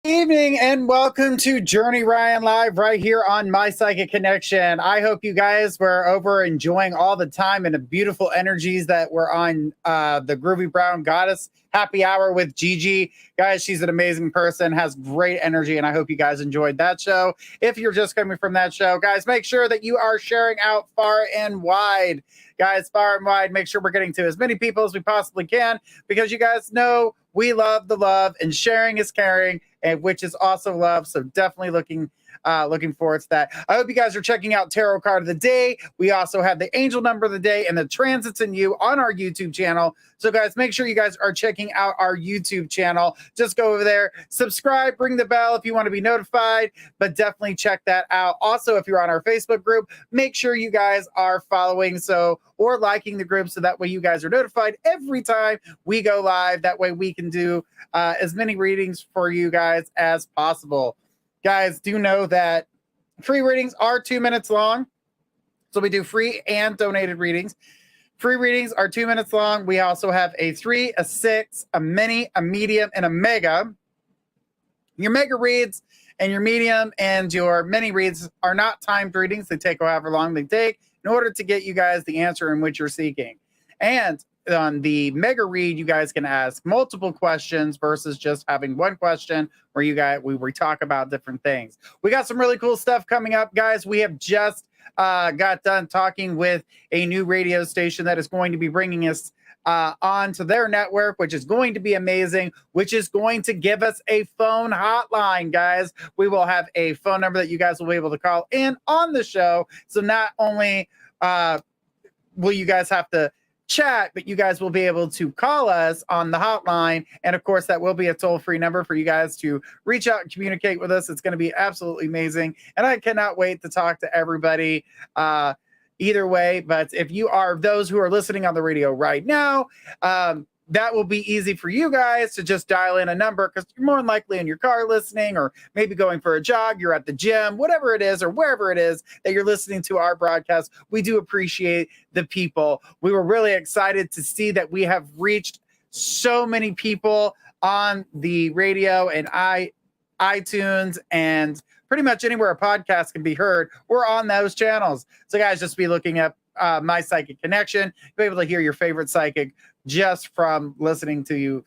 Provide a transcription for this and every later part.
Evening and welcome to Journey Ryan Live right here on My Psychic Connection. I hope you guys were over enjoying all the time and the beautiful energies that were on the Groovy Brown Goddess Happy Hour with Gigi. Guys, she's an amazing person, has great energy, and I hope you guys enjoyed that show. If you're just coming from that show, guys, make sure that you are sharing out far and wide. Guys, far and wide, make sure we're getting to as many people as we possibly can, because you guys know we love the love, and sharing is caring, and which is also love. So definitely looking forward to that. I hope you guys are checking out Tarot Card of the Day. We also have the Angel Number of the Day and the Transits in You on our YouTube channel. So guys, make sure you guys are checking out our YouTube channel. Just go over there, subscribe, ring the bell if you want to be notified, but definitely check that out. Also, if you're on our Facebook group, make sure you guys are following or liking the group, so that way you guys are notified every time we go live. That way we can do as many readings for you guys as possible. Guys, do know that free readings are 2 minutes long. So we do free and donated readings. Free readings are 2 minutes long. We also have a 3, a 6, a mini, a medium, and a mega. Your mega reads and your medium and your mini reads are not timed readings. They take however long they take in order to get you guys the answer in which you're seeking. And on the mega read, you guys can ask multiple questions versus just having one question where we talk about different things. We got some really cool stuff coming up, guys. We have just got done talking with a new radio station that is going to be bringing us onto their network, which is going to be amazing, which is going to give us a phone hotline, guys. We will have a phone number that you guys will be able to call in on the show. So not only will you guys have to chat, but you guys will be able to call us on the hotline. And of course, that will be a toll-free number for you guys to reach out and communicate with us. It's going to be absolutely amazing. And I cannot wait to talk to everybody either way. But if you are those who are listening on the radio right now, that will be easy for you guys to just dial in a number, because you're more than likely in your car listening, or maybe going for a jog, you're at the gym, whatever it is, or wherever it is that you're listening to our broadcast. We do appreciate the people. We were really excited to see that we have reached so many people on the radio and iTunes and pretty much anywhere a podcast can be heard. We're on those channels. So guys, just be looking up My Psychic Connection. You'll be able to hear your favorite psychic just from listening to you,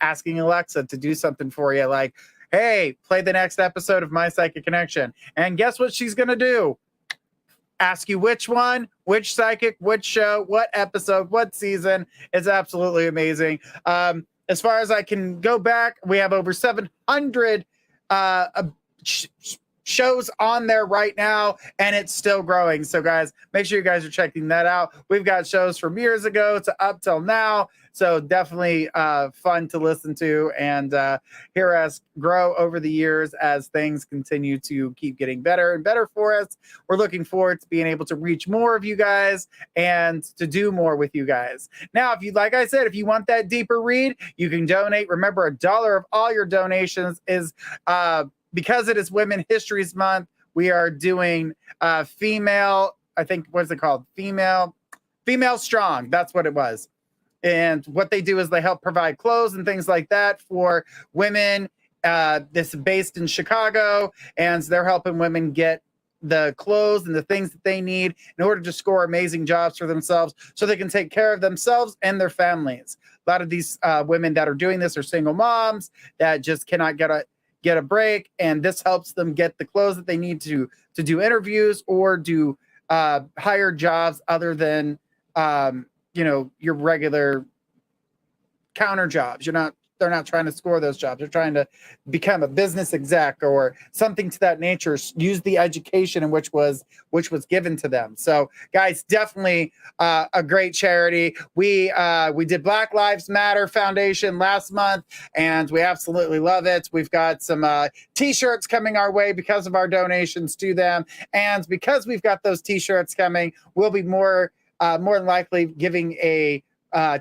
asking Alexa to do something for you, like, hey, play the next episode of My Psychic Connection. And guess what she's going to do? Ask you which one, which psychic, which show, what episode, what season. It's absolutely amazing. As far as I can go back, we have over 700 shows on there right now, and it's still growing. So guys, make sure you guys are checking that out. We've got shows from years ago to up till now, so definitely fun to listen to and hear us grow over the years as things continue to keep getting better and better for us. We're looking forward to being able to reach more of you guys and to do more with you guys. Now, if you, like I said, if you want that deeper read, you can donate. Remember, $1 of all your donations is because it is Women History Month, we are doing female, I think, what's it called? Female Strong. That's what it was. And what they do is they help provide clothes and things like that for women. This is based in Chicago, and they're helping women get the clothes and the things that they need in order to score amazing jobs for themselves, so they can take care of themselves and their families. A lot of these women that are doing this are single moms that just cannot get a break, and this helps them get the clothes that they need to do interviews or do higher jobs other than your regular counter jobs. They're not trying to score those jobs. They're trying to become a business exec or something to that nature. Use the education in which was given to them. So, guys, definitely a great charity. We did Black Lives Matter Foundation last month, and we absolutely love it. We've got some T-shirts coming our way because of our donations to them, and because we've got those T-shirts coming, we'll be more more than likely giving a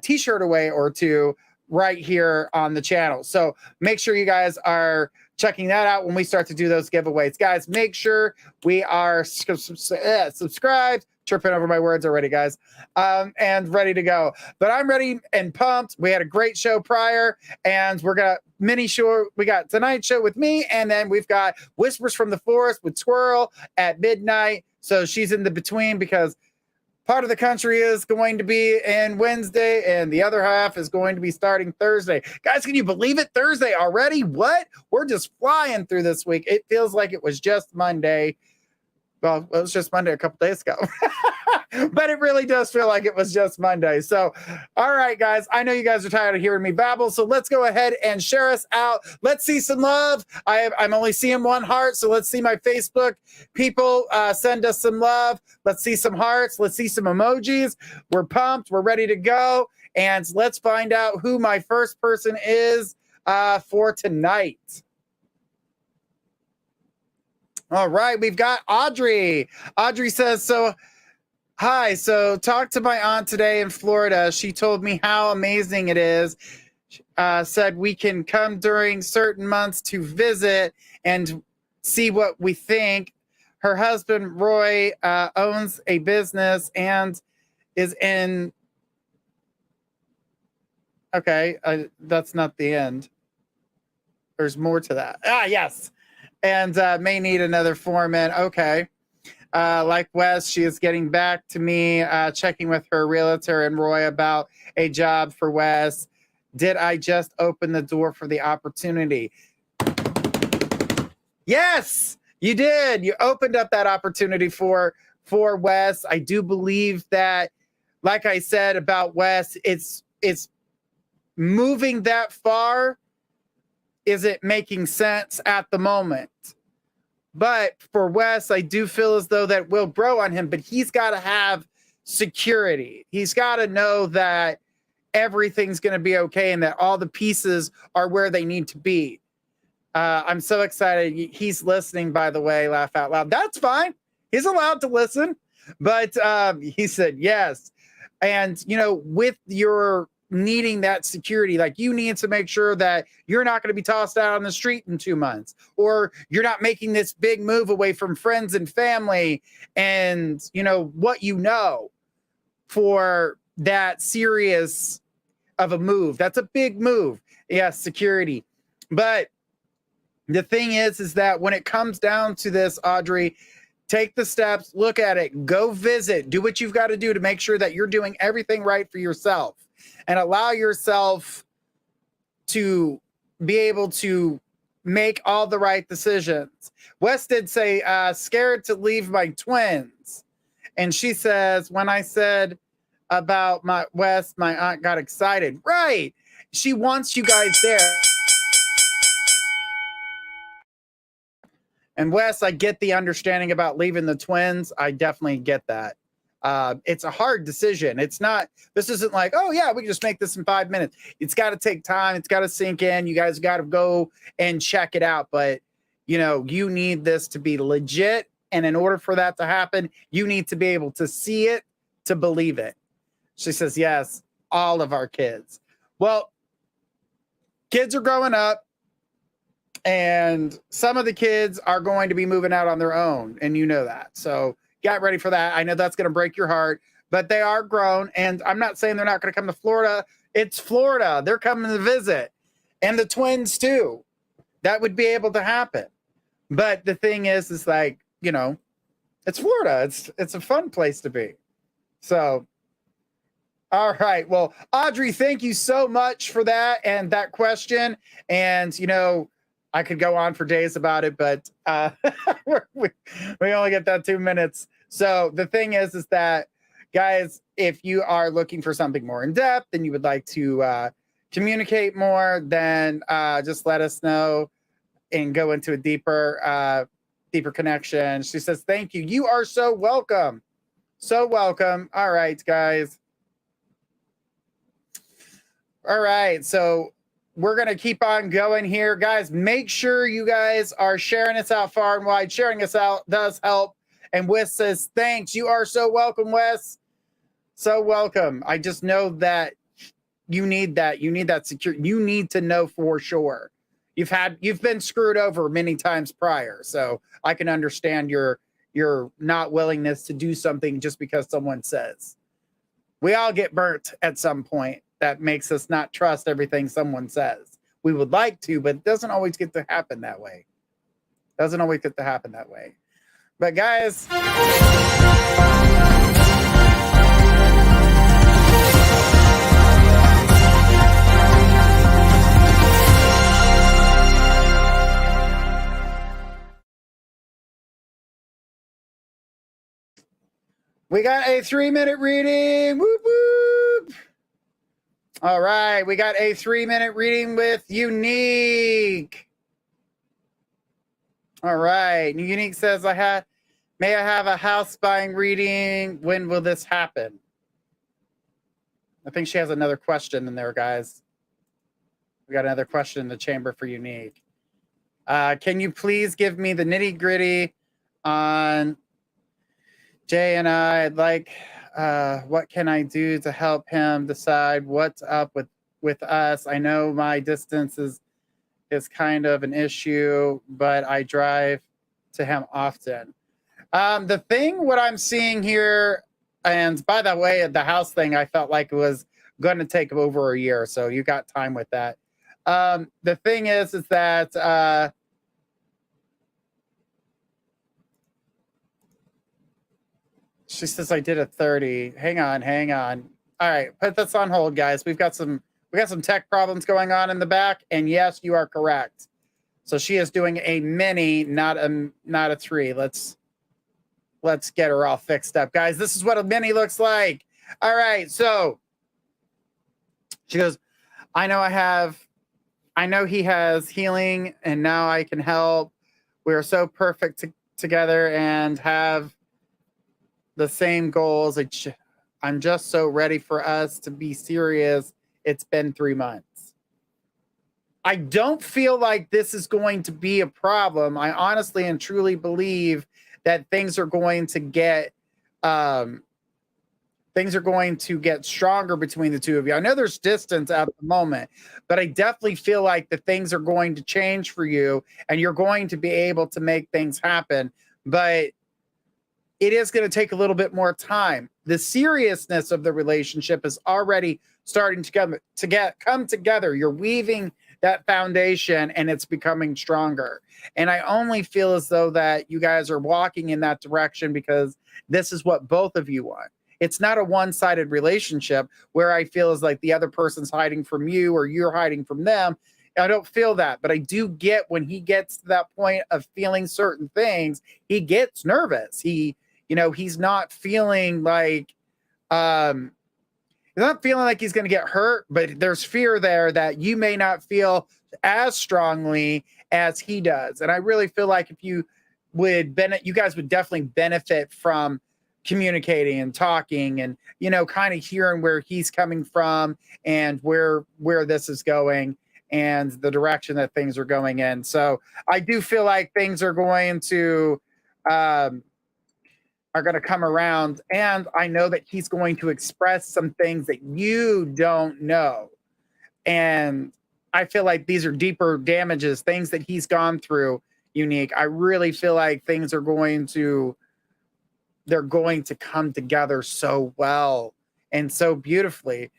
t-shirt away or two right here on the channel. So make sure you guys are checking that out when we start to do those giveaways. Guys, make sure we are subscribed, tripping over my words already, guys, and ready to go. But I'm ready and pumped. We had a great show prior, and we're going to mini show. We got tonight's show with me, and then we've got Whispers from the Forest with Squirrel at midnight. So she's in the between because part of the country is going to be in Wednesday, and the other half is going to be starting Thursday. Guys, can you believe it? Thursday already? What? We're just flying through this week. It feels like it was just Monday. Well, it was just Monday a couple days ago. But it really does feel like it was just Monday. So, all right, guys, I know you guys are tired of hearing me babble, so let's go ahead and share us out. Let's see some love. I'm only seeing one heart, so let's see my Facebook people send us some love. Let's see some hearts. Let's see some emojis. We're pumped. We're ready to go. And let's find out who my first person is for tonight. All right, we've got Audrey. Audrey says, so, hi, so talked to my aunt today in Florida. She told me how amazing it is. Said we can come during certain months to visit and see what we think. Her husband, Roy, owns a business and is in... Okay, that's not the end. There's more to that. Yes. And may need another foreman. Okay. Like Wes, she is getting back to me, checking with her realtor and Roy about a job for Wes. Did I just open the door for the opportunity? Yes, you did. You opened up that opportunity for Wes. I do believe that, like I said about Wes, it's moving that far isn't making sense at the moment. But for Wes, I do feel as though that will grow on him, but he's got to have security. He's got to know that everything's going to be okay and that all the pieces are where they need to be. I'm so excited. He's listening, by the way, laugh out loud. That's fine. He's allowed to listen. But he said yes. And, you know, with your needing that security, like you need to make sure that you're not going to be tossed out on the street in 2 months, or you're not making this big move away from friends and family and, you know, what you know for that serious of a move. That's a big move. Yes, security. But the thing is that when it comes down to this, Audrey, take the steps, look at it, go visit, do what you've got to do to make sure that you're doing everything right for yourself. And allow yourself to be able to make all the right decisions. Wes did say, scared to leave my twins. And she says, when I said about my Wes, my aunt got excited. Right. She wants you guys there. And Wes, I get the understanding about leaving the twins. I definitely get that. It's a hard decision. It's not, this isn't like, oh yeah, we can just make this in 5 minutes. It's got to take time. It's got to sink in. You guys got to go and check it out. But, you know, you need this to be legit. And in order for that to happen, you need to be able to see it to believe it. She says, yes, all of our kids. Well, kids are growing up and some of the kids are going to be moving out on their own. And you know that. So get ready for that. I know that's going to break your heart, but they are grown. And I'm not saying they're not going to come to Florida. It's Florida. They're coming to visit. And the twins too. That would be able to happen. But the thing is like, you know, it's Florida. It's a fun place to be. So, all right. Well, Audrey, thank you so much for that and that question. And, you know, I could go on for days about it, but we only get that 2 minutes. So the thing is that, guys, if you are looking for something more in depth and you would like to communicate more, then just let us know and go into a deeper connection. She says, thank you. You are so welcome. So welcome. All right, guys. All right. So we're going to keep on going here. Guys, make sure you guys are sharing us out far and wide. Sharing us out does help. And Wes says, thanks. You are so welcome, Wes. So welcome. I just know that you need that. You need that security. You need to know for sure. You've been screwed over many times prior. So I can understand your not willingness to do something just because someone says. We all get burnt at some point. That makes us not trust everything someone says. We would like to, but it doesn't always get to happen that way. Doesn't always get to happen that way. But guys, we got a 3-minute reading. Whoop, whoop. All right. We got a 3-minute reading with Unique. All right. Unique says, may I have a house buying reading? When will this happen? I think she has another question in there, guys. We got another question in the chamber for Unique. Can you please give me the nitty gritty on Jay and I? I'd like, what can I do to help him decide what's up with us? I know my distance is kind of an issue, but I drive to him often. The thing, what I'm seeing here, and by the way, the house thing, I felt like it was going to take over a year, so you got time with that. The thing is that she says I did a 30. Hang on. All right, put this on hold, guys. We got some tech problems going on in the back, and yes, you are correct. So she is doing a mini, not a 3. Let's get her all fixed up, guys. This is what a mini looks like. All right, so she goes, I know he has healing, and now I can help. We are so perfect together and have the same goals. I'm just so ready for us to be serious. It's been 3 months. I don't feel like this is going to be a problem. I honestly and truly believe that things are going to get stronger between the two of you. I know there's distance at the moment, but I definitely feel like that things are going to change for you and you're going to be able to make things happen. But it is going to take a little bit more time. The seriousness of the relationship is already starting to come together. You're weaving that foundation and it's becoming stronger. And I only feel as though that you guys are walking in that direction because this is what both of you want. It's not a one-sided relationship where I feel as like the other person's hiding from you or you're hiding from them. I don't feel that, but I do get when he gets to that point of feeling certain things, he gets nervous. He's not feeling like he's going to get hurt, but there's fear there that you may not feel as strongly as he does. And I really feel like if you guys would definitely benefit from communicating and talking and, kind of hearing where he's coming from and where this is going and the direction that things are going in. So I do feel like things are going to come around, and I know that he's going to express some things that you don't know. And I feel like these are deeper damages, things that he's gone through, Unique. I really feel like things are going to come together so well and so beautifully.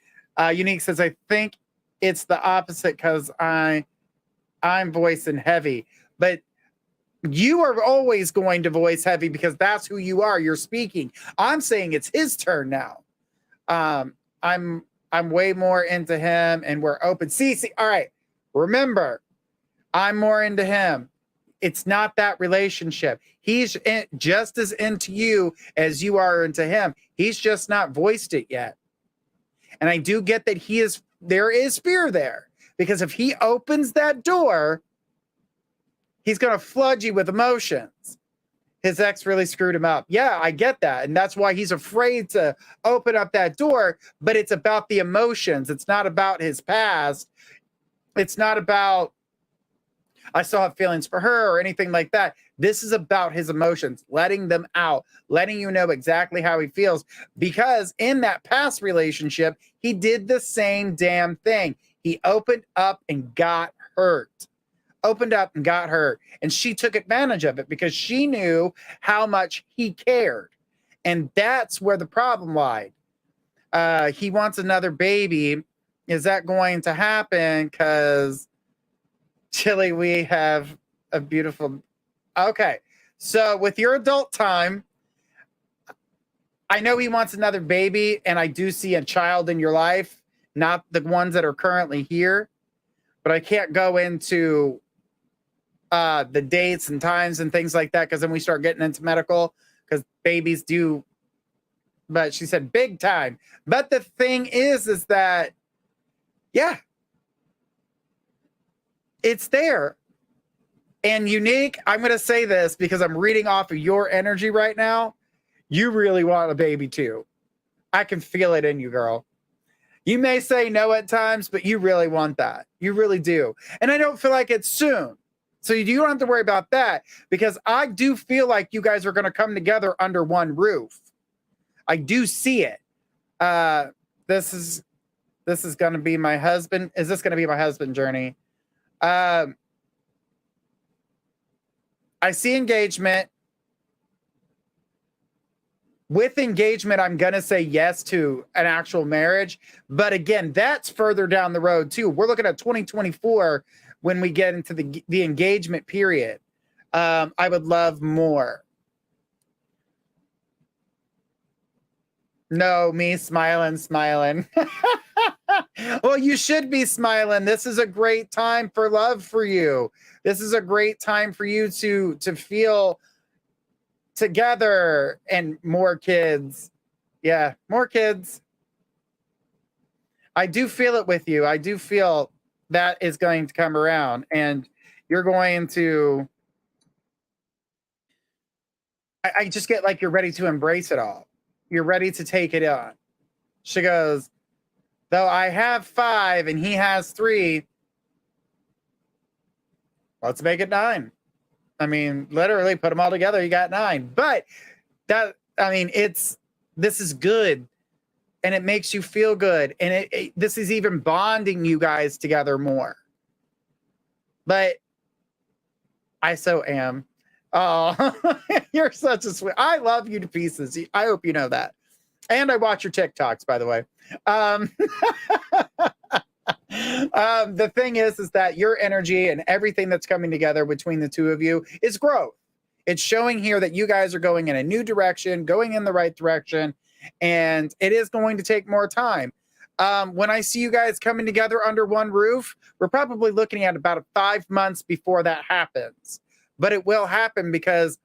Unique says, I think it's the opposite because I'm voicing heavy, but you are always going to voice heavy because that's who you are. You're speaking. I'm saying it's his turn now. I'm way more into him and we're open. See, all right. Remember, I'm more into him. It's not that relationship. He's just as into you as you are into him. He's just not voiced it yet. And I do get that there is fear there because if he opens that door, he's going to flood you with emotions. His ex really screwed him up. Yeah, I get that. And that's why he's afraid to open up that door. But it's about the emotions. It's not about his past. It's not about I still have feelings for her or anything like that. This is about his emotions, letting them out, letting you know exactly how he feels. Because in that past relationship, he did the same damn thing. He opened up and got hurt. Opened up and got hurt. And she took advantage of it because she knew how much he cared. And that's where the problem lied. He wants another baby. Is that going to happen? Because Chili, we have a beautiful. Okay. So with your adult time, I know he wants another baby, and I do see a child in your life, not the ones that are currently here, but I can't go into the dates and times and things like that because then we start getting into medical because babies do. But she said big time. But the thing is that, yeah, it's there. And Unique, I'm going to say this because I'm reading off of your energy right now. You really want a baby too. I can feel it in you, girl. You may say no at times, but you really want that. You really do. And I don't feel like it's soon. So you don't have to worry about that because I do feel like you guys are going to come together under one roof. I do see it. This is going to be my husband. Is this going to be my husband journey? I see engagement. With engagement, I'm going to say yes to an actual marriage. But again, that's further down the road too. We're looking at 2024 when we get into the engagement period. I would love more. No, me smiling. Well, you should be smiling. This is a great time for love for you. This is a great time for you to feel together and more kids. Yeah, more kids. I do feel it with you. I do feel that is going to come around and you're going to. I just get like you're ready to embrace it all. You're ready to take it on. She goes, though I have 5 and he has 3, let's make it 9. I mean, literally put them all together, you got 9. But that, I mean, this is good and it makes you feel good. And this is even bonding you guys together more. But I so am. Oh, you're such a sweet. I love you to pieces. I hope you know that. And I watch your TikToks, by the way. The thing is that your energy and everything that's coming together between the two of you is growth. It's showing here that you guys are going in a new direction, going in the right direction, and it is going to take more time. When I see you guys coming together under one roof, we're probably looking at about 5 months before that happens. But it will happen because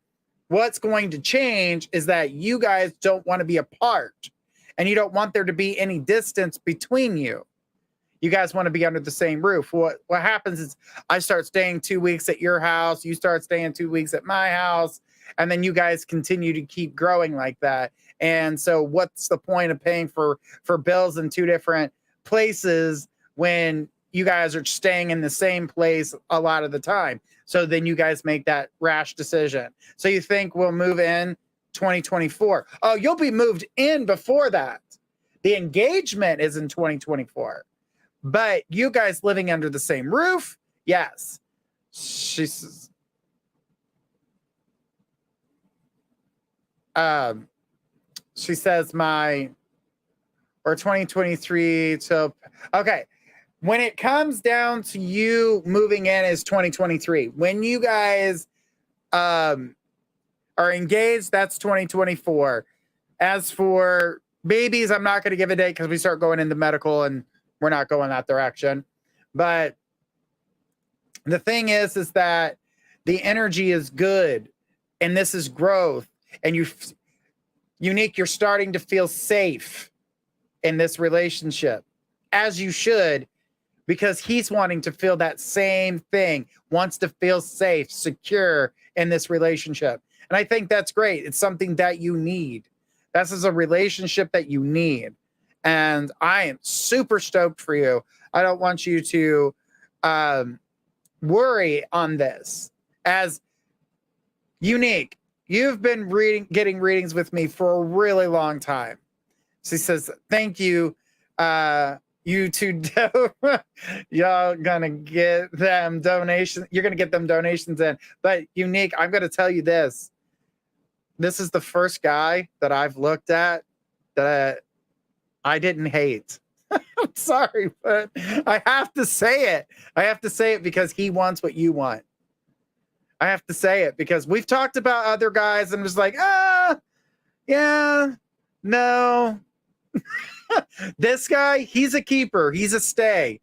what's going to change is that you guys don't want to be apart and you don't want there to be any distance between you. You guys want to be under the same roof. What happens is I start staying 2 weeks at your house, you start staying 2 weeks at my house, and then you guys continue to keep growing like that. And so what's the point of paying for bills in 2 different places when you guys are staying in the same place a lot of the time? So then you guys make that rash decision. So you think we'll move in 2024. Oh, you'll be moved in before that. The engagement is in 2024. But you guys living under the same roof, yes. She says, or 2023 till, okay. When it comes down to you moving in is 2023. When you guys are engaged, that's 2024. As for babies, I'm not going to give a date because we start going into medical and we're not going that direction. But the thing is that the energy is good and this is growth. And Unique, you're starting to feel safe in this relationship, as you should, because he's wanting to feel that same thing, wants to feel safe, secure in this relationship. And I think that's great. It's something that you need. This is a relationship that you need. And I am super stoked for you. I don't want you to worry on this. As Unique, you've been getting readings with me for a really long time. She says, thank you. You two, y'all gonna get them donations. You're gonna get them donations in. But Unique, I'm gonna tell you this. This is the first guy that I've looked at that I didn't hate. I'm sorry, but I have to say it. I have to say it because he wants what you want. I have to say it because we've talked about other guys and was like, yeah, no. This guy, he's a keeper. He's a stay.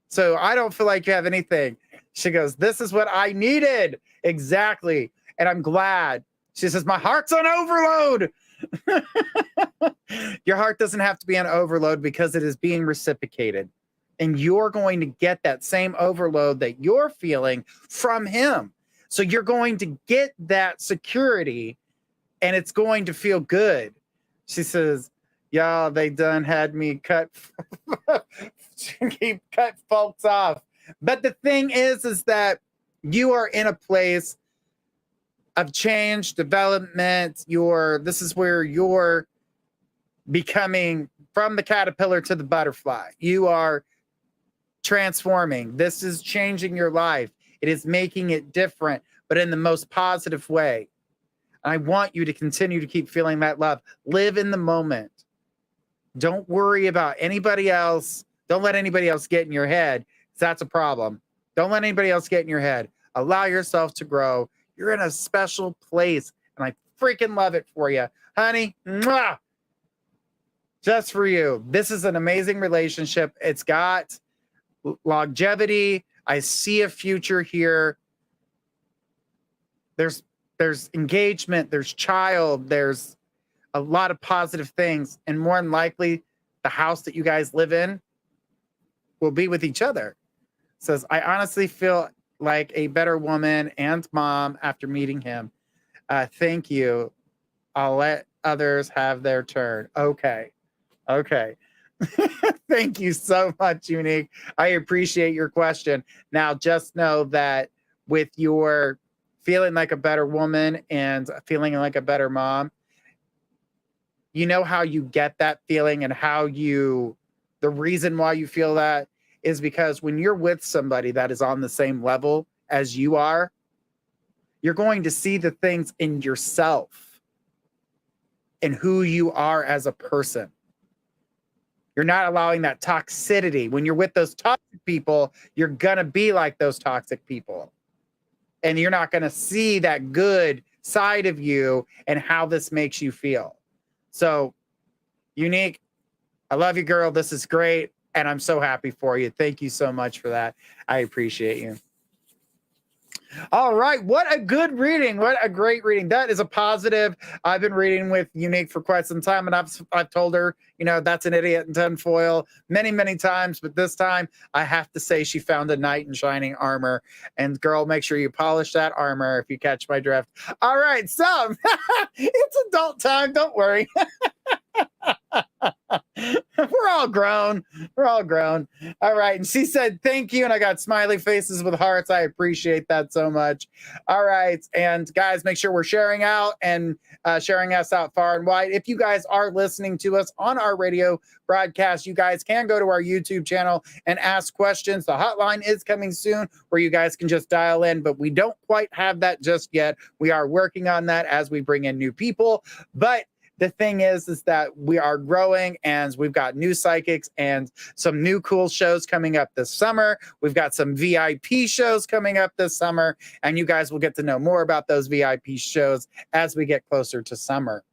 So I don't feel like you have anything. She goes, this is what I needed. Exactly. And I'm glad. She says, my heart's on overload. Your heart doesn't have to be on overload because it is being reciprocated. And you're going to get that same overload that you're feeling from him. So you're going to get that security and it's going to feel good. She says, y'all, they done had me cut folks off. But the thing is that you are in a place of change, development. This is where you're becoming from the caterpillar to the butterfly. You are transforming. This is changing your life. It is making it different, but in the most positive way. I want you to continue to keep feeling that love. Live in the moment. Don't worry about anybody else. Don't let anybody else get in your head. That's a problem. Don't let anybody else get in your head. Allow yourself to grow. You're in a special place, and I freaking love it for you. Honey, mwah! Just for you. This is an amazing relationship. It's got longevity. I see a future here. There's engagement, there's child, there's a lot of positive things. And more than likely, the house that you guys live in will be with each other. Says, I honestly feel like a better woman and mom after meeting him. Thank you. I'll let others have their turn. Okay. Thank you so much, Unique. I appreciate your question. Now, just know that with your feeling like a better woman and feeling like a better mom, you know how you get that feeling and the reason why you feel that is because when you're with somebody that is on the same level as you are, you're going to see the things in yourself and who you are as a person. You're not allowing that toxicity. When you're with those toxic people, you're going to be like those toxic people. And you're not going to see that good side of you and how this makes you feel. So, Unique, I love you, girl. This is great. And I'm so happy for you. Thank you so much for that. I appreciate you. All right. What a good reading. What a great reading. That is a positive. I've been reading with Unique for quite some time, and I've told her, that's an idiot in tinfoil many, many times. But this time I have to say she found a knight in shining armor. And girl, make sure you polish that armor if you catch my drift. All right. So it's adult time. Don't worry. We're all grown. All right. And she said, thank you. And I got smiley faces with hearts. I appreciate that so much. All right. And guys, make sure we're sharing out and sharing us out far and wide. If you guys are listening to us on our radio broadcast, you guys can go to our YouTube channel and ask questions. The hotline is coming soon where you guys can just dial in, but we don't quite have that just yet. We are working on that as we bring in new people. But the thing is that we are growing and we've got new psychics and some new cool shows coming up this summer. We've got some VIP shows coming up this summer, and you guys will get to know more about those VIP shows as we get closer to summer.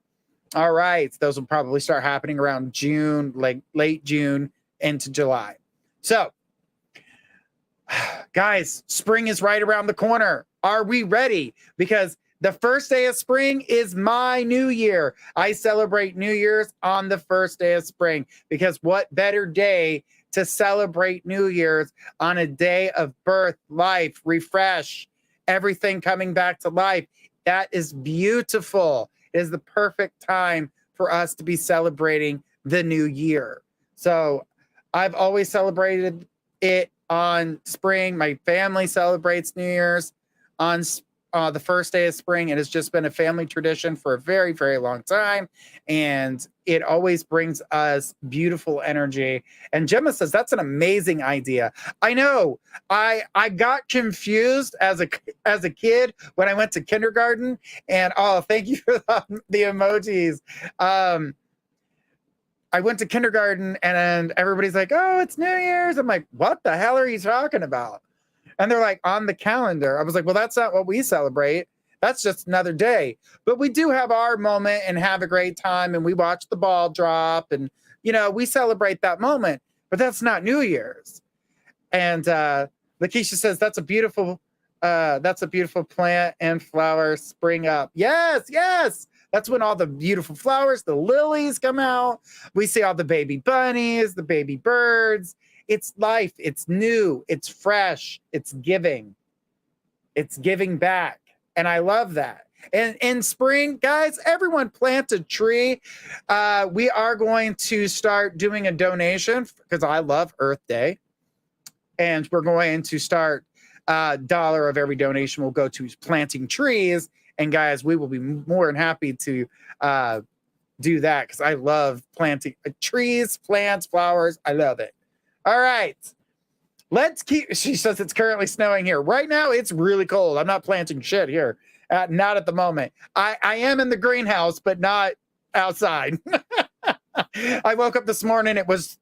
All right. Those will probably start happening around June, like late June into July. So, guys, spring is right around the corner. Are we ready? Because the first day of spring is my new year. I celebrate New Year's on the first day of spring because what better day to celebrate New Year's on a day of birth, life, refresh, everything coming back to life. That is beautiful. It is the perfect time for us to be celebrating the new year. So I've always celebrated it on spring. My family celebrates New Year's on the first day of spring. It has just been a family tradition for a very, very long time. And it always brings us beautiful energy. And Gemma says, that's an amazing idea. I know. I got confused as a kid when I went to kindergarten. And thank you for the emojis. I went to kindergarten and everybody's like, oh, it's New Year's. I'm like, what the hell are you talking about? And they're like, on the calendar. I was like, well, that's not what we celebrate. That's just another day. But we do have our moment and have a great time. And we watch the ball drop. And, we celebrate that moment. But that's not New Year's. And Lakeisha says, that's a beautiful plant and flower spring up. Yes, yes. That's when all the beautiful flowers, the lilies come out. We see all the baby bunnies, the baby birds. It's life. It's new. It's fresh. It's giving. It's giving back. And I love that. And in spring, guys, everyone plant a tree. We are going to start doing a donation because I love Earth Day. And we're going to start $1 of every donation will go to planting trees. And guys, we will be more than happy to do that because I love planting trees, plants, flowers. I love it. All right. She says it's currently snowing here. Right now, it's really cold. I'm not planting shit here. Not at the moment. I am in the greenhouse, but not outside. I woke up this morning. It was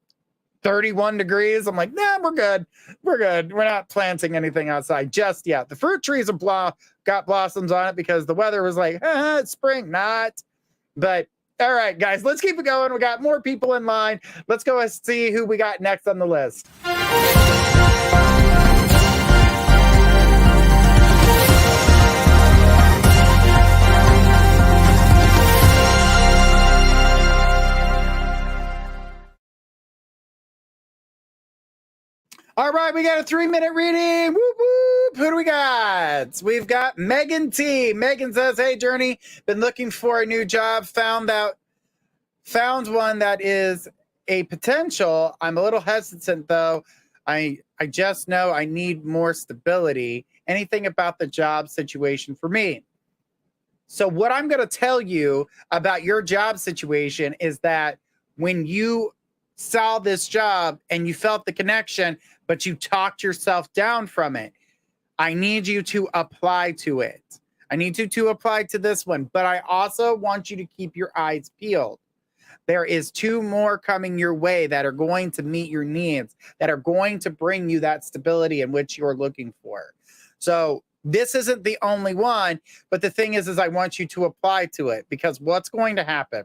31 degrees. I'm like, nah, we're good. We're good. We're not planting anything outside just yet. The fruit trees have got blossoms on it because the weather was like, it's spring. Not. But all right, guys, let's keep it going. We got more people in line. Let's go and see who we got next on the list. All right, we got a 3-minute reading. Whoop, whoop. Who do we got? We've got Megan T. Megan says, hey, Journey, been looking for a new job. Found one that is a potential. I'm a little hesitant, though. I just know I need more stability. Anything about the job situation for me? So what I'm going to tell you about your job situation is that when you saw this job and you felt the connection, but you talked yourself down from it, I need you to apply to it. I need you to apply to this one, but I also want you to keep your eyes peeled. There is 2 more coming your way that are going to meet your needs, that are going to bring you that stability in which you're looking for. So this isn't the only one, but the thing is I want you to apply to it because what's going to happen?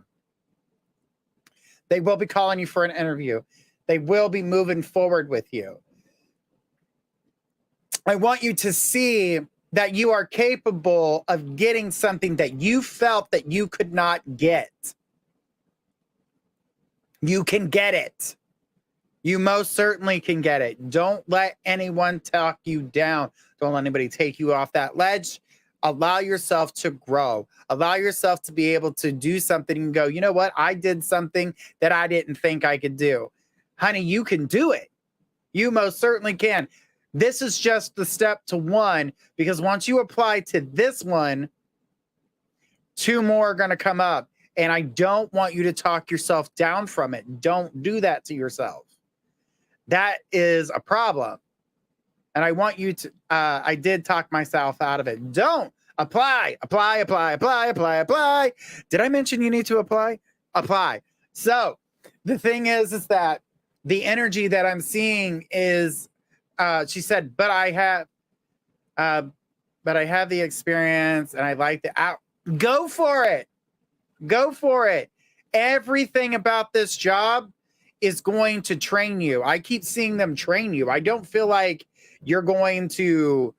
They will be calling you for an interview. They will be moving forward with you. I want you to see that you are capable of getting something that you felt that you could not get. You can get it. You most certainly can get it. Don't let anyone talk you down. Don't let anybody take you off that ledge. Allow yourself to grow. Allow yourself to be able to do something and go, you know what? I did something that I didn't think I could do. Honey, you can do it. You most certainly can. This is just the step to 1, because once you apply to this one, 2 more are going to come up. And I don't want you to talk yourself down from it. Don't do that to yourself. That is a problem. And I want you to, I did talk myself out of it. Don't apply. Did I mention you need to apply? Apply. So the thing is that the energy that I'm seeing is, she said, but I have the experience and I like the out. Go for it. Go for it. Everything about this job is going to train you. I keep seeing them train you. I don't feel like you're going to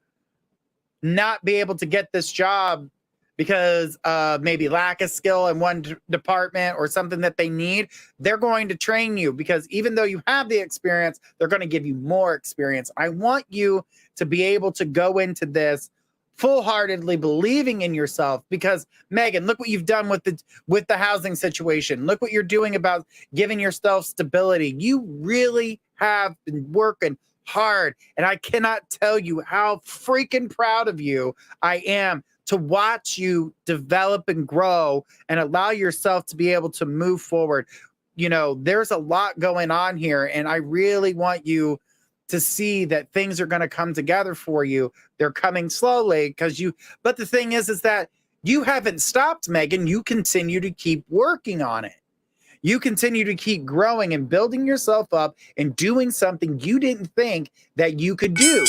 not be able to get this job because maybe lack of skill in one department or something that they need. They're going to train you because even though you have the experience, they're going to give you more experience. I want you to be able to go into this full-heartedly believing in yourself because, Megan, look what you've done with the housing situation. Look what you're doing about giving yourself stability. You really have been working hard. And I cannot tell you how freaking proud of you I am to watch you develop and grow and allow yourself to be able to move forward. You know, there's a lot going on here, and I really want you to see that things are going to come together for you. They're coming slowly but the thing is that you haven't stopped, Megan. You continue to keep working on it. You continue to keep growing and building yourself up and doing something you didn't think that you could do.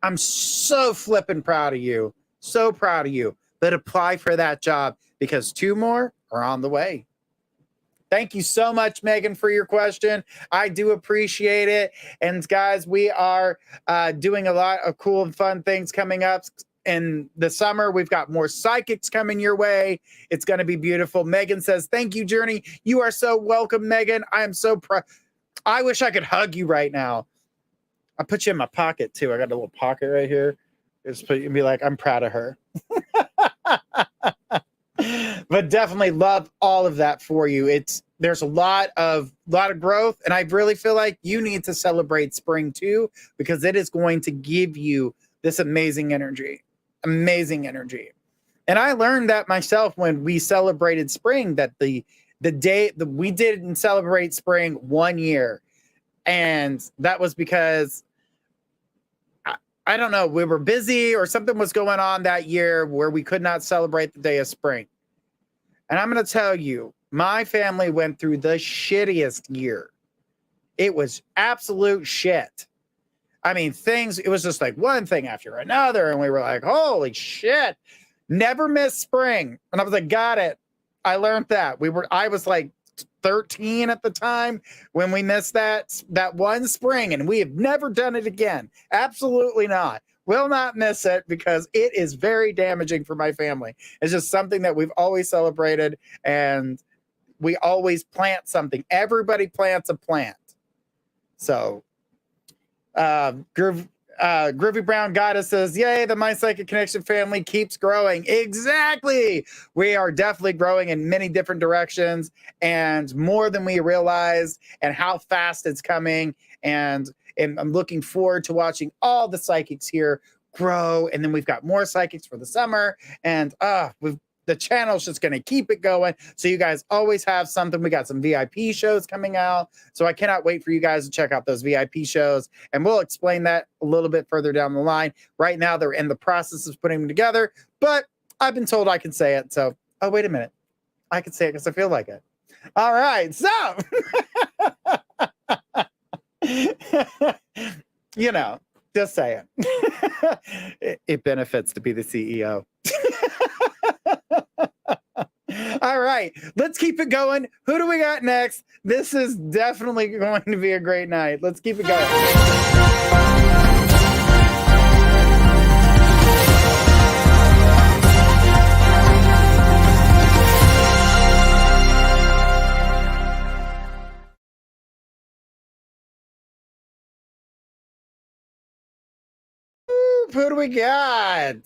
I'm so flippin' proud of you. So proud of you. But apply for that job because 2 more are on the way. Thank you so much, Megan, for your question. I do appreciate it. And guys, we are doing a lot of cool and fun things coming up in the summer. We've got more psychics coming your way. It's going to be beautiful. Megan says, thank you, Journey. You are so welcome, Megan. I am so proud. I wish I could hug you right now. I'll put you in my pocket, too. I got a little pocket right here. Just put you and be like, I'm proud of her. But definitely love all of that for you. There's a lot of growth, and I really feel like you need to celebrate spring too, because it is going to give you this amazing energy. And I learned that myself when we celebrated spring, that the day that we didn't celebrate spring 1 year, and that was because I don't know, we were busy or something was going on that year where we could not celebrate the day of spring. And I'm going to tell you, my family went through the shittiest year. It was absolute shit. I mean, it was just like one thing after another. And we were like, holy shit, never miss spring. And I was like, got it. I learned that. I was like 13 at the time when we missed that one spring, and we have never done it again. Absolutely not. Will not miss it because it is very damaging for my family. It's just something that we've always celebrated, and we always plant something. Everybody plants a plant. So, Groovy Brown Goddess says, yay, the My Psychic Connection family keeps growing. Exactly. We are definitely growing in many different directions and more than we realized, and how fast it's coming. And I'm looking forward to watching all the psychics here grow. And then we've got more psychics for the summer. And the channel's just going to keep it going. So you guys always have something. We got some VIP shows coming out. So I cannot wait for you guys to check out those VIP shows. And we'll explain that a little bit further down the line. Right now, they're in the process of putting them together. But I've been told I can say it. So, oh, wait a minute. I can say it because I feel like it. All right. So, you know, just say it. It benefits to be the CEO. All right, let's keep it going. Who do we got next? This is definitely going to be a great night. Let's keep it going. Who do we got?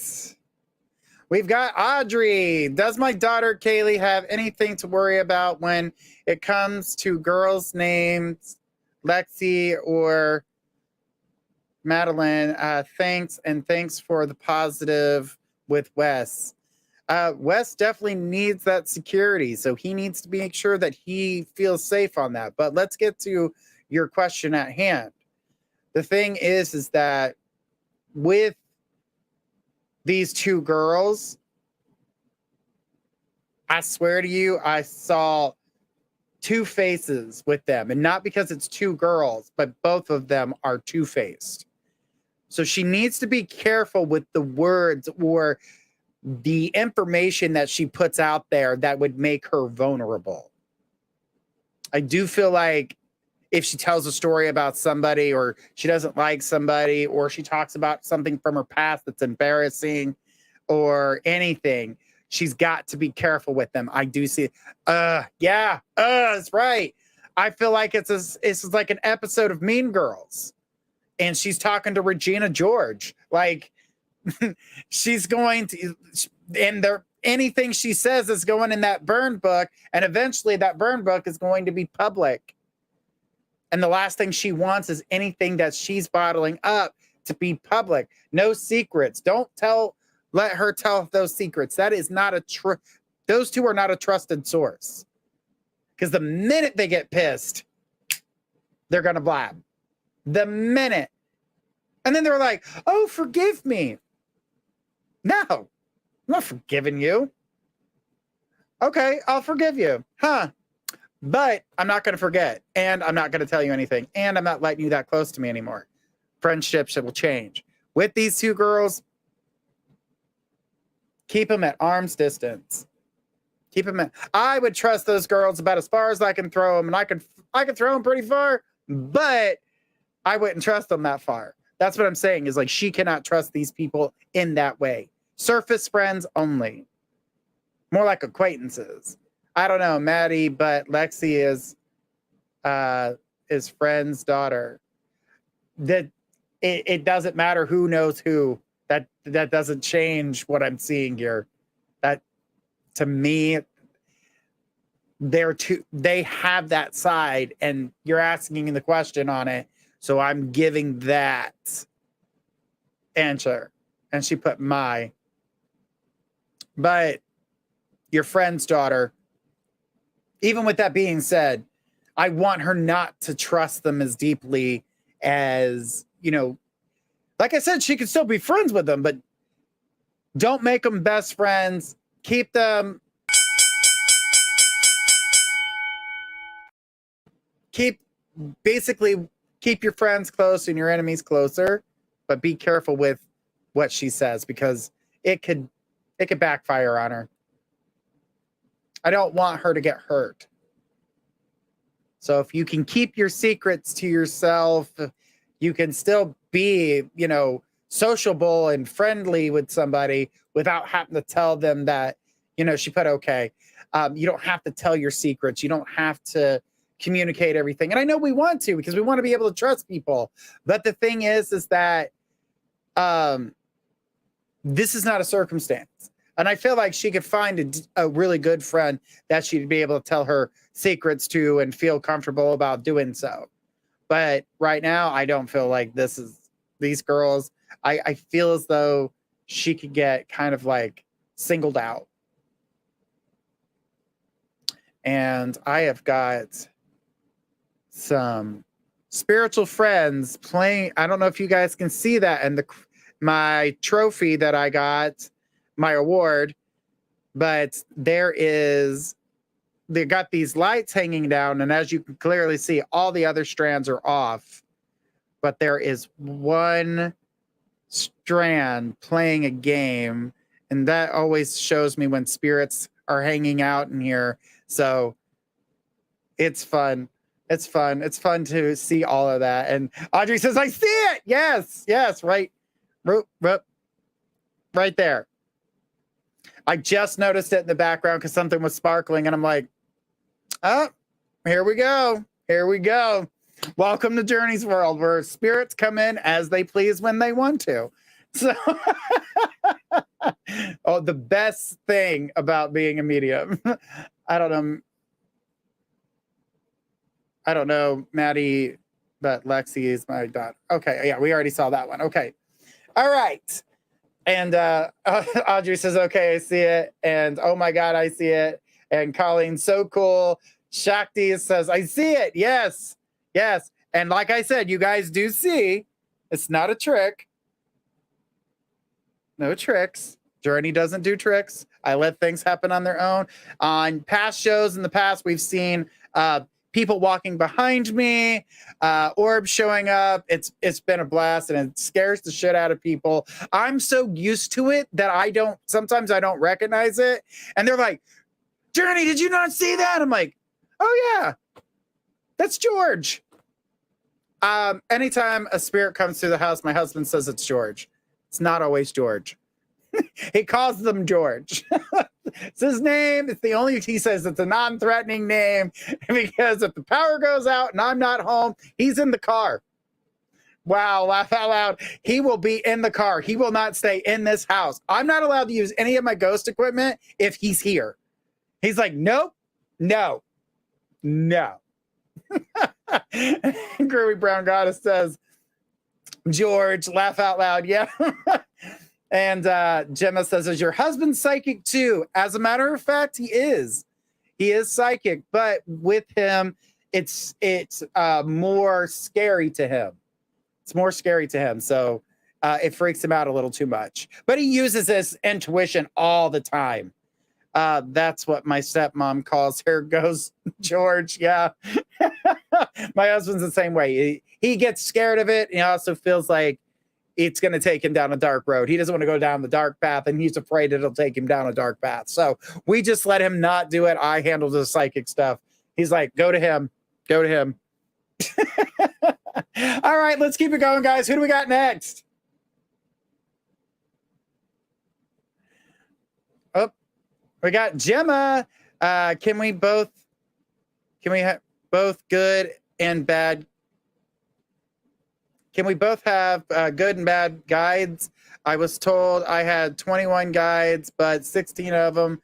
We've got Audrey. Does my daughter Kaylee have anything to worry about when it comes to girls' names, Lexi or Madeline? Thanks for the positive with Wes. Wes definitely needs that security, so he needs to make sure that he feels safe on that. But let's get to your question at hand. The thing is that with these 2 girls, I swear to you, I saw 2 faces with them. And not because it's 2 girls, but both of them are 2-faced. So she needs to be careful with the words or the information that she puts out there that would make her vulnerable. I do feel like if she tells a story about somebody, or she doesn't like somebody, or she talks about something from her past that's embarrassing or anything, she's got to be careful with them. I do see, that's right. I feel like it's like an episode of Mean Girls, and she's talking to Regina George. Like, she's going to, and anything she says is going in that burn book, and eventually that burn book is going to be public. And the last thing she wants is anything that she's bottling up to be public. No secrets. Let her tell those secrets. That is not those two are not a trusted source. Because the minute they get pissed, they're going to blab. The minute. And then they're like, oh, forgive me. No, I'm not forgiving you. Okay, I'll forgive you. Huh. But I'm not going to forget. And I'm not going to tell you anything. And I'm not letting you that close to me anymore. Friendships will change. With these two girls, keep them at arm's distance. Keep them I would trust those girls about as far as I can throw them. And I can throw them pretty far, but I wouldn't trust them that far. That's what I'm saying is like, she cannot trust these people in that way. Surface friends only. More like acquaintances. I don't know, Maddie, but Lexi is friend's daughter. That it doesn't matter who knows who. That doesn't change what I'm seeing here. That to me, they have that side, and you're asking the question on it. So I'm giving that answer. And she put my. But your friend's daughter, even with that being said, I want her not to trust them as deeply as, like I said, she could still be friends with them, but don't make them best friends. Keep them. Keep your friends close and your enemies closer, but be careful with what she says because it could backfire on her. I don't want her to get hurt. So if you can keep your secrets to yourself, you can still be, sociable and friendly with somebody without having to tell them that, she put okay. You don't have to tell your secrets. You don't have to communicate everything. And I know we want to because we want to be able to trust people. But the thing is that this is not a circumstance. And I feel like she could find a really good friend that she'd be able to tell her secrets to and feel comfortable about doing so. But right now, I don't feel like these girls. I feel as though she could get kind of like singled out. And I have got some spiritual friends playing. I don't know if you guys can see that. And my trophy that I got, my award, but they got these lights hanging down, and as you can clearly see, all the other strands are off, but there is one strand playing a game, and that always shows me when spirits are hanging out in here. So it's fun. It's fun to see all of that. And Audrey says, I see it. Yes, right there. I just noticed it in the background because something was sparkling, and I'm like, oh, here we go. Welcome to Journey's World, where spirits come in as they please when they want to. So, the best thing about being a medium. I don't know, Maddie, but Lexi is my daughter. Okay, yeah, we already saw that one. Okay, all right. And Audrey says, okay, I see it. And oh my God, I see it. And Colleen, so cool. Shakti says, I see it. Yes. And like I said, you guys do see, it's not a trick. No tricks. Journey doesn't do tricks. I let things happen on their own. On past shows in the past, we've seen people walking behind me, orbs showing up. It's been a blast, and it scares the shit out of people. I'm so used to it that sometimes I don't recognize it. And they're like, Journey, did you not see that? I'm like, oh yeah, that's George. Anytime a spirit comes through the house, my husband says it's George. It's not always George. He calls them George. It's his name. He says it's a non-threatening name because if the power goes out and I'm not home, he's in the car. Wow, laugh out loud. He will be in the car. He will not stay in this house. I'm not allowed to use any of my ghost equipment if he's here. He's like, nope, no. Groovy Brown Goddess says, George, laugh out loud. Yeah. And Gemma says, is your husband psychic too? As a matter of fact, he is. He is psychic, but with him, it's more scary to him. It's more scary to him. So it freaks him out a little too much. But he uses his intuition all the time. That's what my stepmom calls here goes George. Yeah. My husband's the same way. He gets scared of it. And he also feels like it's going to take him down a dark road. He doesn't want to go down the dark path, and he's afraid it'll take him down a dark path. So we just let him not do it. I handle the psychic stuff. He's like, go to him. Go to him. All right, let's keep it going, guys. Who do we got next? Oh, we got Gemma. Can we have both good and bad? Can we both have good and bad guides? I was told I had 21 guides, but 16 of them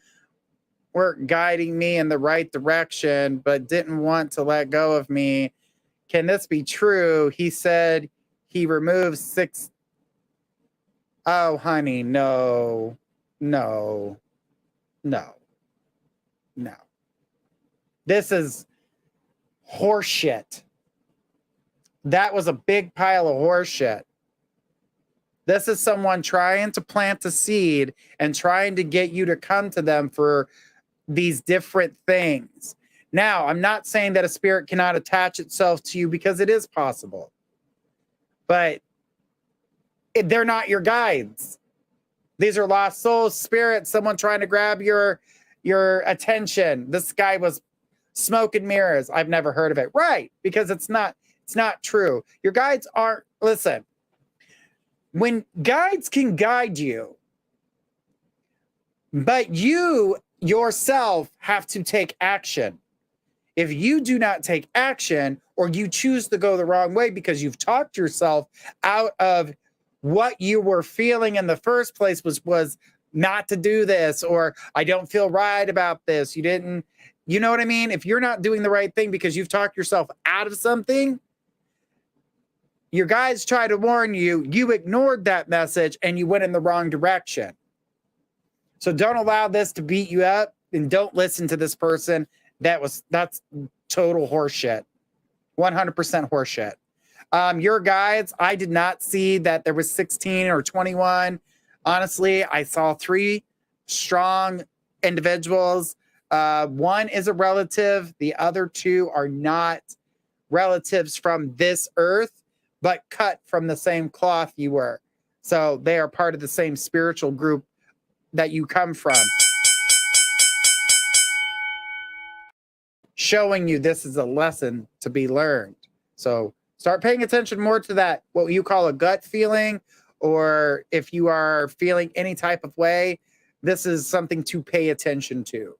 weren't guiding me in the right direction, but didn't want to let go of me. Can this be true? He said he removed 6. Oh, honey, no. This is horseshit. That was a big pile of horseshit. This is someone trying to plant a seed and trying to get you to come to them for these different things. Now, I'm not saying that a spirit cannot attach itself to you, because it is possible. But they're not your guides. These are lost souls, spirits, someone trying to grab your attention. This guy was smoke and mirrors. I've never heard of it. Right, because it's not true. Your guides aren't, listen, when guides can guide you, but you yourself have to take action. If you do not take action, or you choose to go the wrong way because you've talked yourself out of what you were feeling in the first place was not to do this, or I don't feel right about this. You know what I mean? If you're not doing the right thing because you've talked yourself out of something, your guides try to warn you, you ignored that message and you went in the wrong direction. So don't allow this to beat you up, and don't listen to this person. That's total horseshit. 100% horseshit. Your guides, I did not see that there was 16 or 21. Honestly, I saw 3 strong individuals. One is a relative. The other 2 are not relatives from this earth, but cut from the same cloth you were. So they are part of the same spiritual group that you come from. Showing you this is a lesson to be learned. So start paying attention more to that, what you call a gut feeling, or if you are feeling any type of way, this is something to pay attention to.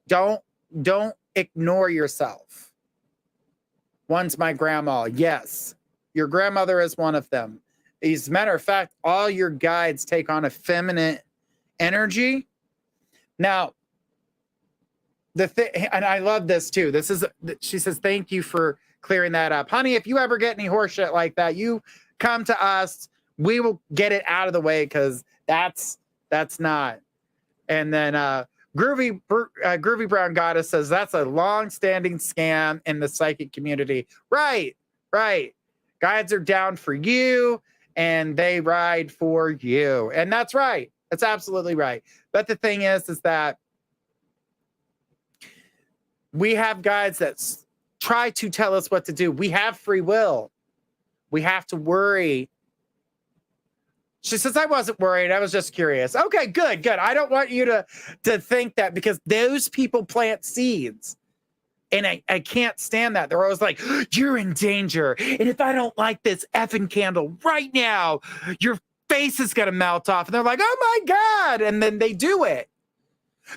Don't ignore yourself. One's my grandma. Yes. Your grandmother is one of them. As a matter of fact, all your guides take on a feminine energy. Now, and I love this too. She says, thank you for clearing that up. Honey, if you ever get any horseshit like that, you come to us. We will get it out of the way, because that's not. And then Groovy Brown Goddess says, that's a long-standing scam in the psychic community. Right. Guides are down for you, and they ride for you. And that's right. That's absolutely right. But the thing is that we have guides that try to tell us what to do. We have free will. We have to worry. She says, I wasn't worried. I was just curious. Okay, good. I don't want you to think that, because those people plant seeds. And I can't stand that. They're always like, you're in danger. And if I don't like this effing candle right now, your face is going to melt off. And they're like, oh my God. And then they do it.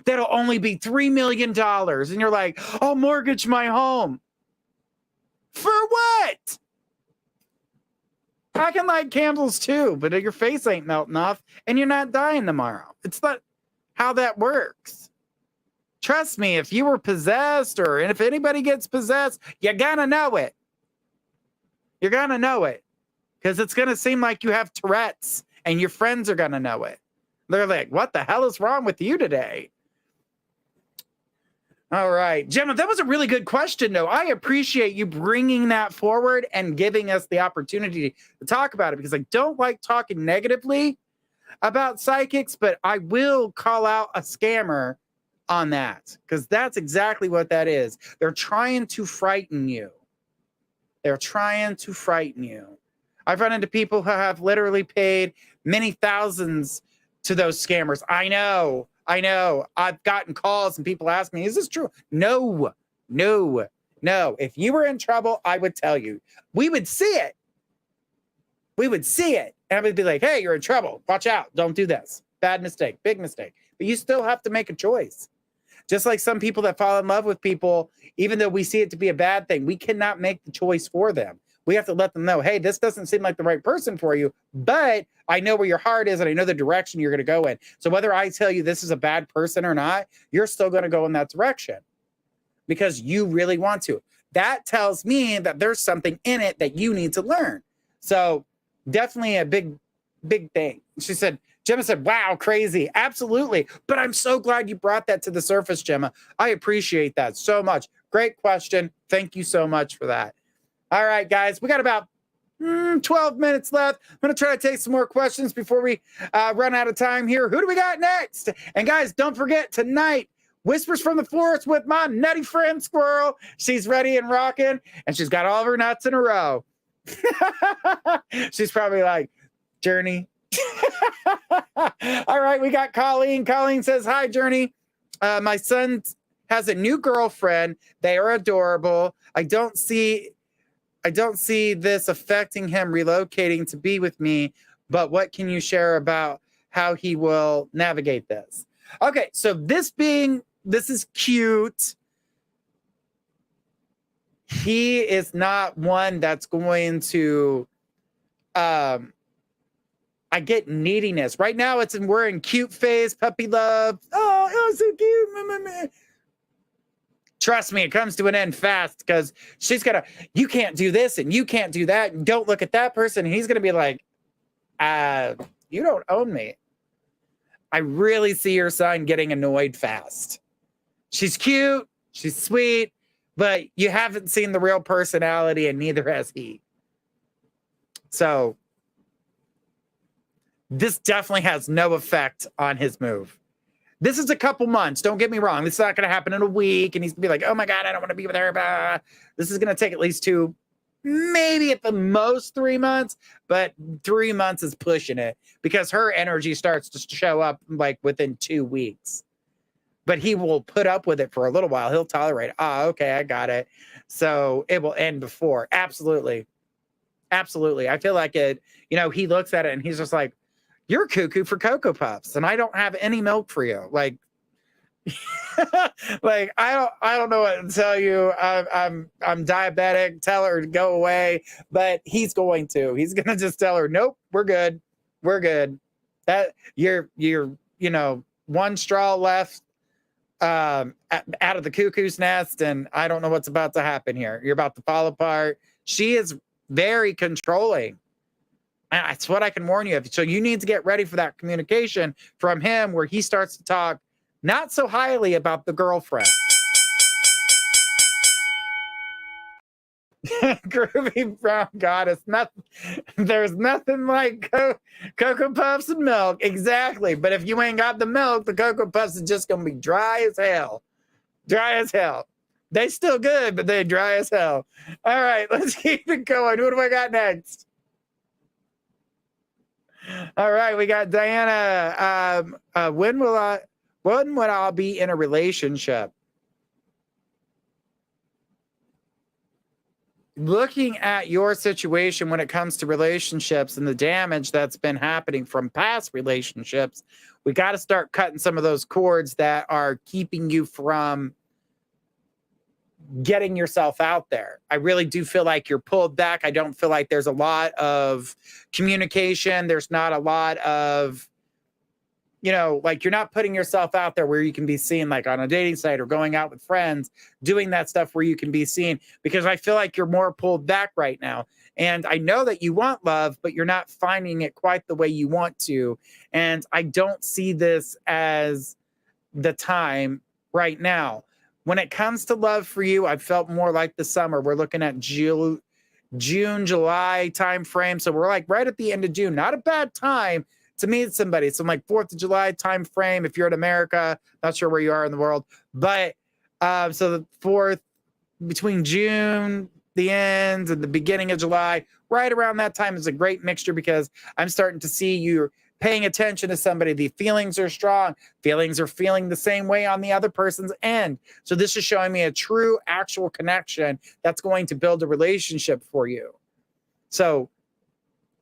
That'll only be $3 million. And you're like, I'll mortgage my home. For what? I can light candles too, but your face ain't melting off and you're not dying tomorrow. It's not how that works. Trust me, if you were possessed, and if anybody gets possessed, you gotta know it. You're going to know it because it's going to seem like you have Tourette's and your friends are going to know it. They're like, what the hell is wrong with you today? All right. Gemma, that was a really good question, though. I appreciate you bringing that forward and giving us the opportunity to talk about it because I don't like talking negatively about psychics, but I will call out a scammer on that because that's exactly what that is. They're trying to frighten you. They're trying to frighten you. I've run into people who have literally paid many thousands to those scammers. I know. I've gotten calls and people ask me, is this true? No. If you were in trouble, I would tell you. We would see it. And I would be like, hey, you're in trouble. Watch out. Don't do this. Bad mistake. Big mistake. But you still have to make a choice. Just like some people that fall in love with people, even though we see it to be a bad thing, we cannot make the choice for them. We have to let them know, hey, this doesn't seem like the right person for you, but I know where your heart is and I know the direction you're going to go in. So whether I tell you this is a bad person or not, you're still going to go in that direction because you really want to. That tells me that there's something in it that you need to learn. So definitely a big thing. Gemma said, wow, crazy. Absolutely. But I'm so glad you brought that to the surface, Gemma. I appreciate that so much. Great question. Thank you so much for that. All right, guys, we got about 12 minutes left. I'm going to try to take some more questions before we run out of time here. Who do we got next? And guys, don't forget tonight, Whispers from the Forest with my nutty friend Squirrel. She's ready and rocking, and she's got all of her nuts in a row. She's probably like, Journey. All right, we got Colleen. Colleen says, hi, Journey. My son has a new girlfriend. They are adorable. I don't see this affecting him relocating to be with me, but what can you share about how he will navigate this? Okay, so this is cute. He is not one that's going to, I get neediness. Right now we're in cute phase, puppy love. Oh, so cute. Trust me, it comes to an end fast because she's gonna, you can't do this and you can't do that and don't look at that person. And he's gonna be like, you don't own me. I really see your son getting annoyed fast. She's cute, she's sweet, but you haven't seen the real personality and neither has he. So this definitely has no effect on his move. This is a couple months. Don't get me wrong. This is not going to happen in a week. And he's going to be like, oh my God, I don't want to be with her. Blah. This is going to take at least 2, maybe at the most 3 months. But 3 months is pushing it because her energy starts to show up like within 2 weeks. But he will put up with it for a little while. He'll tolerate it. Okay, I got it. So it will end before. Absolutely. I feel like it, he looks at it and he's just like, you're cuckoo for Cocoa Puffs, and I don't have any milk for you. Like, like I don't know what to tell you. I'm diabetic. Tell her to go away, but he's going to just tell her, nope, we're good. That you're one straw left out of the cuckoo's nest, and I don't know what's about to happen here. You're about to fall apart. She is very controlling. That's what I can warn you of. So you need to get ready for that communication from him where he starts to talk not so highly about the girlfriend. Groovy brown goddess. There's nothing like Cocoa Puffs and milk. Exactly. But if you ain't got the milk, the Cocoa Puffs is just going to be dry as hell. They still good, but they're dry as hell. All right, let's keep it going. Who do I got next? All right, we got Diana. When would I be in a relationship? Looking at your situation when it comes to relationships and the damage that's been happening from past relationships, we got to start cutting some of those cords that are keeping you from getting yourself out there. I really do feel like you're pulled back. I don't feel like there's a lot of communication. There's not a lot of you know, like you're not putting yourself out there where you can be seen, like on a dating site or going out with friends, doing that stuff where you can be seen, because I feel like you're more pulled back right now. And I know that you want love, but you're not finding it quite the way you want to. And I don't see this as the time right now. When it comes to love for you, I felt more like the summer. We're looking at June, July time frame. So we're like right at the end of June. Not a bad time to meet somebody. So like 4th of July time frame, if you're in America, not sure where you are in the world, but so the 4th, between June, the end and the beginning of July, right around that time is a great mixture, because I'm starting to see you paying attention to somebody. The feelings are strong. Feelings are feeling the same way on the other person's end. So this is showing me a true, actual connection that's going to build a relationship for you. So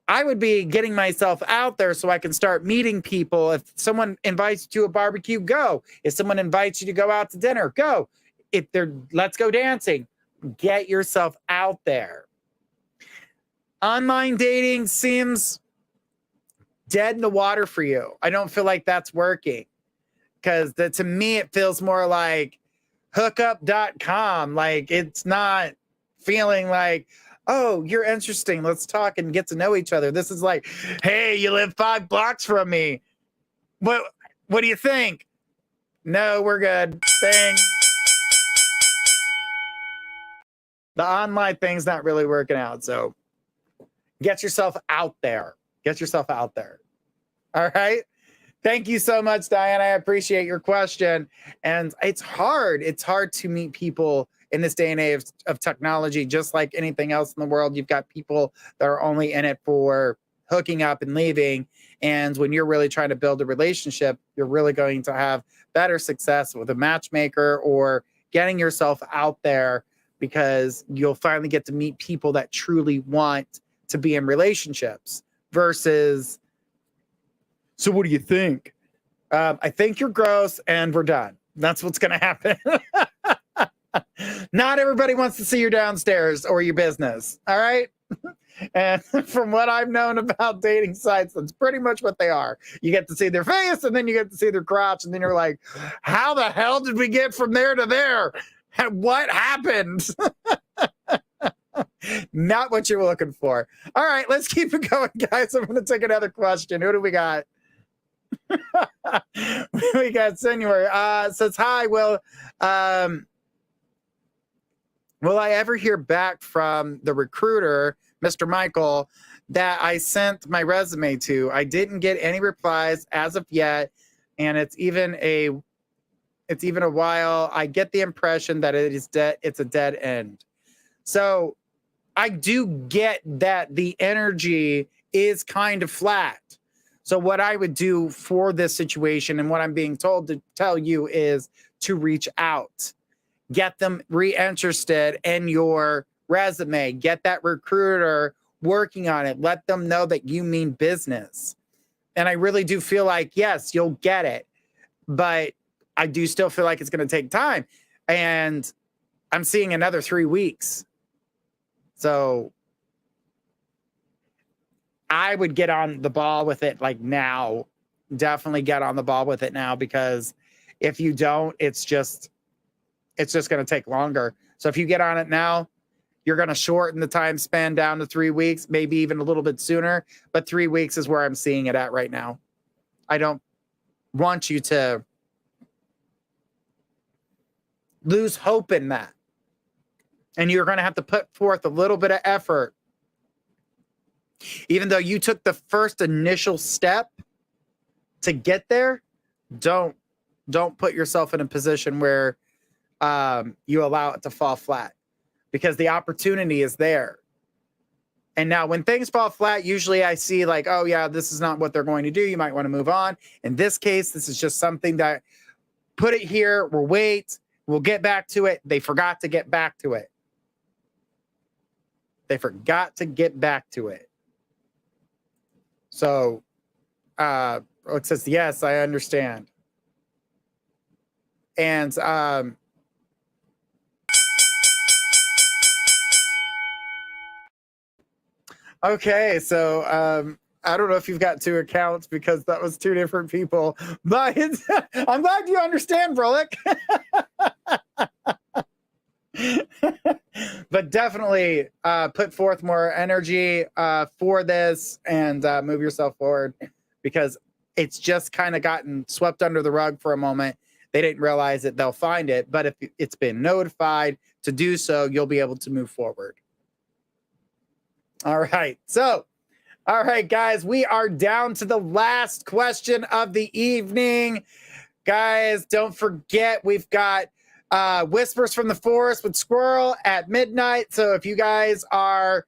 I would be getting myself out there so I can start meeting people. If someone invites you to a barbecue, go. If someone invites you to go out to dinner, go. If they're, let's go dancing, get yourself out there. Online dating seems dead in the water for you. I don't feel like that's working, because to me, it feels more like hookup.com. Like it's not feeling like, oh, you're interesting, let's talk and get to know each other. This is like, hey, you live 5 blocks from me. What do you think? No, we're good. Thanks. The online thing's not really working out. So get yourself out there. Get yourself out there. All right. Thank you so much, Diane. I appreciate your question. And it's hard. It's hard to meet people in this day and age of technology. Just like anything else in the world, you've got people that are only in it for hooking up and leaving. And when you're really trying to build a relationship, you're really going to have better success with a matchmaker or getting yourself out there, because you'll finally get to meet people that truly want to be in relationships versus, so what do you think? I think you're gross and we're done. That's what's going to happen. Not everybody wants to see you downstairs or your business. All right. And from what I've known about dating sites, that's pretty much what they are. You get to see their face and then you get to see their crotch. And then you're like, how the hell did we get from there to there? What happened? Not what you're looking for. All right, let's keep it going, guys. I'm going to take another question. Who do we got? We got Senor. Says, hi, will I ever hear back from the recruiter, Mr. Michael, that I sent my resume to? I didn't get any replies as of yet, and it's even a while. I get the impression that it's a dead end. So I do get that the energy is kind of flat. So what I would do for this situation, and what I'm being told to tell you, is to reach out. Get them reinterested in your resume. Get that recruiter working on it. Let them know that you mean business. And I really do feel like, yes, you'll get it. But I do still feel like it's going to take time. And I'm seeing another 3 weeks. So I would get on the ball with it like now. Definitely get on the ball with it now, because if you don't, it's just going to take longer. So if you get on it now, you're going to shorten the time span down to 3 weeks, maybe even a little bit sooner. But 3 weeks is where I'm seeing it at right now. I don't want you to lose hope in that. And you're going to have to put forth a little bit of effort. Even though you took the first initial step to get there, don't put yourself in a position where you allow it to fall flat, because the opportunity is there. And now when things fall flat, usually I see like, oh yeah, this is not what they're going to do. You might want to move on. In this case, this is just something that, put it here, we'll wait, we'll get back to it. They forgot to get back to it. They forgot to get back to it. So it says, yes, I understand. And okay, so I don't know if you've got two accounts because that was two different people, but I'm glad you understand, Brolic. But definitely put forth more energy for this and move yourself forward, because it's just kind of gotten swept under the rug for a moment. They didn't realize that they'll find it, but if it's been notified to do so, you'll be able to move forward. All right. So, all right, guys, we are down to the last question of the evening. Guys, don't forget, we've got Whispers from the Forest with Squirrel at midnight. So if you guys are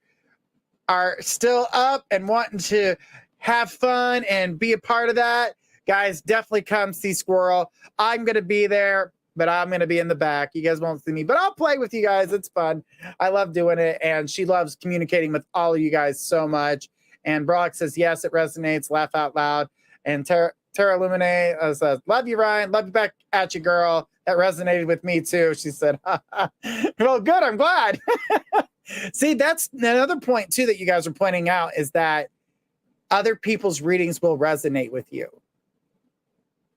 still up and wanting to have fun and be a part of that, guys, definitely come see Squirrel. I'm going to be there, but I'm going to be in the back. You guys won't see me, but I'll play with you guys. It's fun. I love doing it, and she loves communicating with all of you guys so much. And Brock says, yes, it resonates. Laugh out loud. And Terra Lumine says, love you, Ryan. Love you back at you, girl. That resonated with me too. She said, well, good. I'm glad. See, that's another point too that you guys are pointing out, is that other people's readings will resonate with you.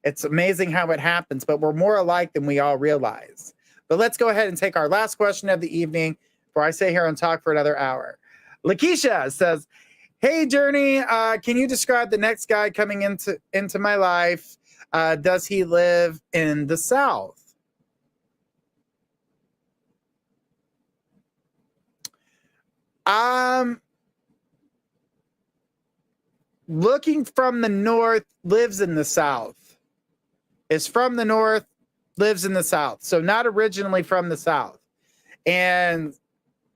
It's amazing how it happens, but we're more alike than we all realize. But let's go ahead and take our last question of the evening before I stay here and talk for another hour. Lakeisha says, hey, Journey, can you describe the next guy coming into my life? Does he live in the South? Looking from the North, lives in the South. Is from the North, lives in the South. So not originally from the South. And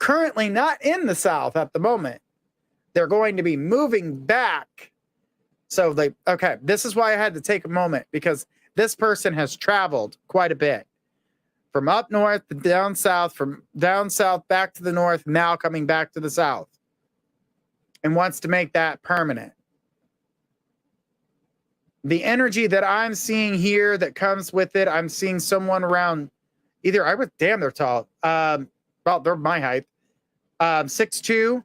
currently not in the South at the moment. They're going to be moving back. So okay, this is why I had to take a moment, because this person has traveled quite a bit. From up north to down south, from down south back to the north, now coming back to the South. And wants to make that permanent. The energy that I'm seeing here that comes with it, I'm seeing someone around damn, they're tall. Well, they're my height. 6'2",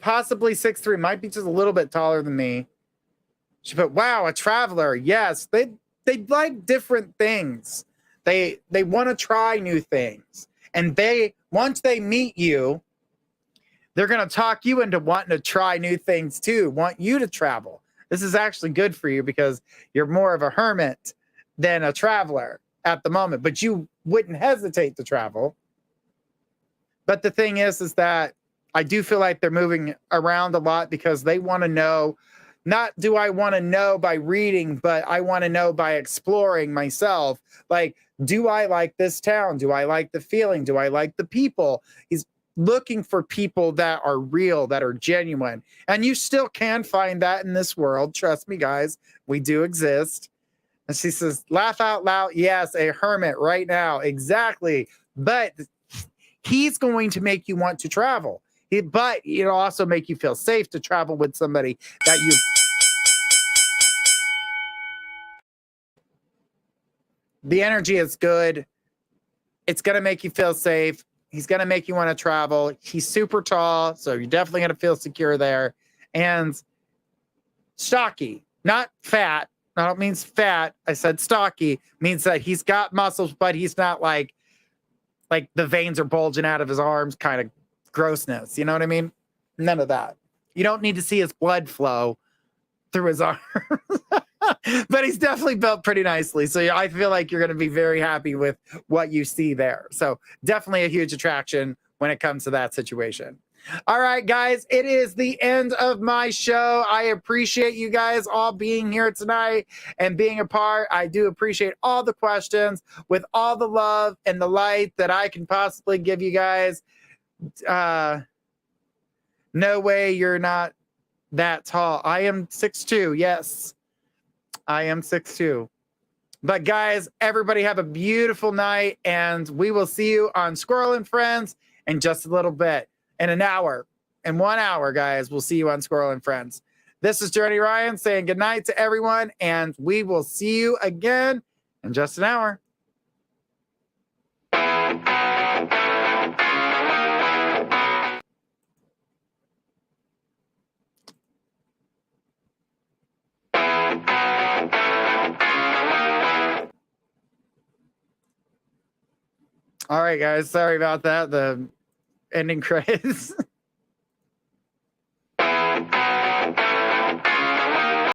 possibly 6'3", might be just a little bit taller than me. She put, wow, a traveler. Yes, they like different things. They want to try new things. And once they meet you, they're going to talk you into wanting to try new things too, want you to travel. This is actually good for you because you're more of a hermit than a traveler at the moment, but you wouldn't hesitate to travel. But the thing is that I do feel like they're moving around a lot because they want to know, not do I want to know by reading, but I want to know by exploring myself. Like, do I like this town? Do I like the feeling? Do I like the people? He's looking for people that are real, that are genuine. And you still can find that in this world. Trust me, guys, we do exist. And she says, laugh out loud. Yes, a hermit right now. Exactly. But he's going to make you want to travel. But it'll also make you feel safe to travel with somebody that you... The energy is good. It's going to make you feel safe. He's going to make you want to travel. He's super tall, so you're definitely going to feel secure there. And stocky, not fat. I don't mean fat. I said stocky. Means that he's got muscles, but he's not like the veins are bulging out of his arms kind of grossness. You know what I mean? None of that. You don't need to see his blood flow through his arms. But he's definitely built pretty nicely. So I feel like you're going to be very happy with what you see there. So definitely a huge attraction when it comes to that situation. All right, guys, it is the end of my show. I appreciate you guys all being here tonight and being a part. I do appreciate all the questions with all the love and the light that I can possibly give you guys. No way you're not that tall. I am 6'2". Yes, I am 6'2". But guys, everybody have a beautiful night, and we will see you on Squirrel and Friends in just a little bit. In an hour. In 1 hour, guys, we'll see you on Squirrel and Friends. This is Journey Ryan saying goodnight to everyone, and we will see you again in just an hour. All right, guys. Sorry about that. The ending credits.